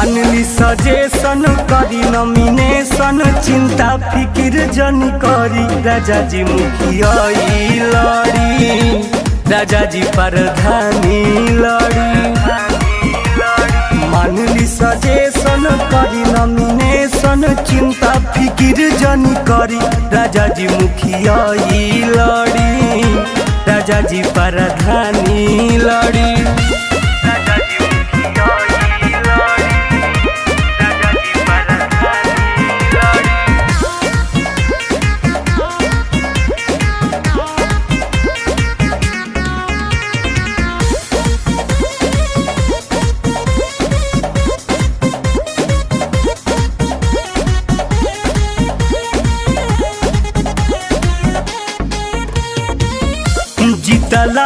मानली सजेशन करी नॉमिनेशन चिंता फिकिर जन करी राजा जी मुखिया लड़ी राजा जी प्रधानी लड़ी मानली सजेशन करी नॉमिनेशन चिंता फिकिर जन करी राजा जी मुखिया लड़ी राजा जी प्रधानी लड़ी जीतला